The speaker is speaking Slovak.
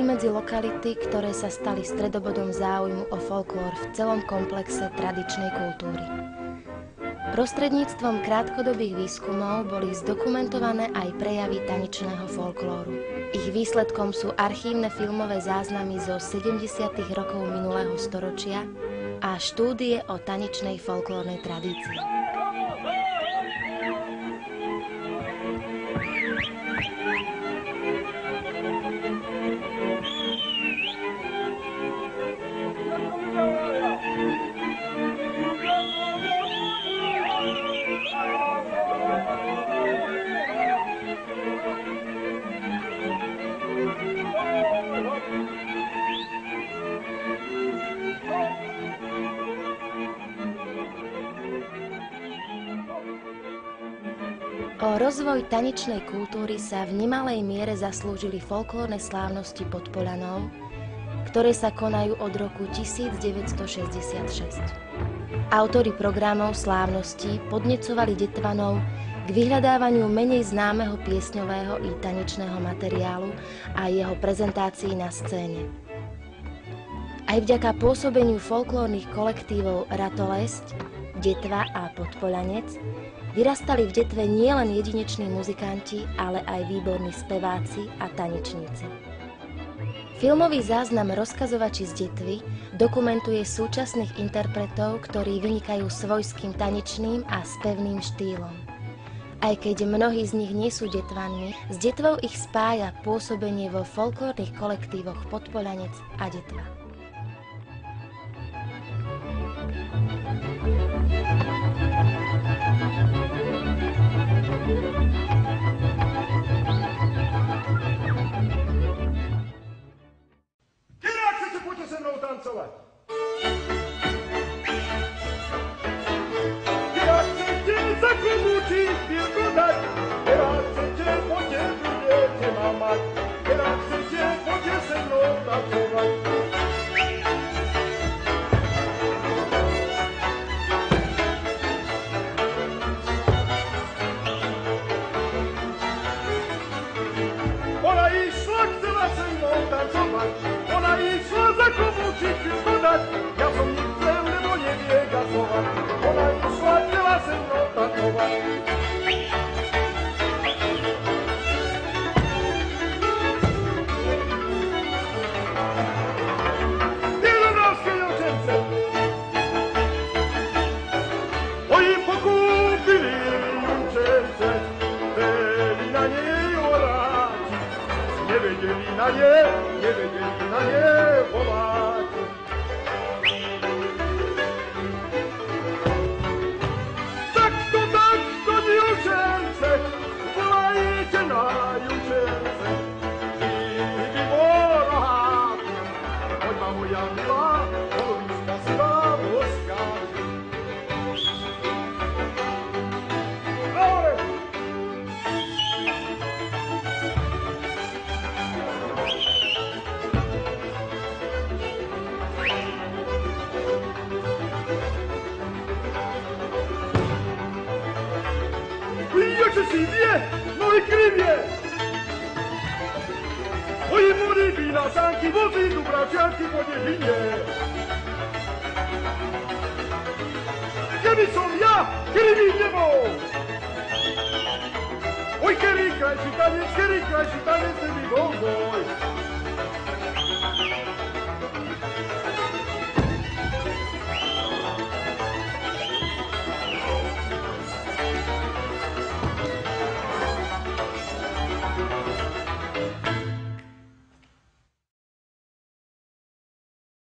medzi lokality, ktoré sa stali stredobodom záujmu o folklór v celom komplexe tradičnej kultúry. Prostredníctvom krátkodobých výskumov boli zdokumentované aj prejavy tanečného folklóru. Ich výsledkom sú archívne filmové záznamy zo 70. rokov minulého storočia a štúdie o tanečnej folklórnej tradícii. O rozvoj tanečnej kultúry sa v nemalej miere zaslúžili folklórne slávnosti Podpoľanov, ktoré sa konajú od roku 1966. Autori programov slávností podnecovali Detvanov k vyhľadávaniu menej známeho piesňového i tanečného materiálu a jeho prezentácii na scéne. Aj vďaka pôsobeniu folklórnych kolektívov Ratolesť, Detva a Podpoľanec vyrastali v Detve nielen jedineční muzikanti, ale aj výborní speváci a tanečníci. Filmový záznam Rozkazovači z Detvy dokumentuje súčasných interpretov, ktorí vynikajú svojským tanečným a spevným štýlom. Aj keď mnohí z nich nie sú Detvanmi, s Detvou ich spája pôsobenie vo folklórnych kolektívoch Podpoľanec a Detva. Tancovať. Keď chcete za komúči chvíľku dať, keď chcete, poďte, budete ma mať. Keď chcete, poďte se mnou tancovať. Ona išla, chcela se mnou tancovať. Ona išla za komúči chvíľku dať. Ja som nechcel, lebo nevie gasovať. Ona išla, chcela se mnou tancovať. Jedenáctke devčence, oni pokúpili učence, vedeli na nej oráči, nevedeli na nej voláči. Takto, divčence, volajte na jučence, vy voroháci, poď ma moja milá, polovička svá rozkáže. Ale! Jože si vie, môj krivie! Moji mori vína sánky, vozí Dubravčianky po devinie. Keby som ja krivý nebol! Oj, kerý krajší tanec, se mi bol môj.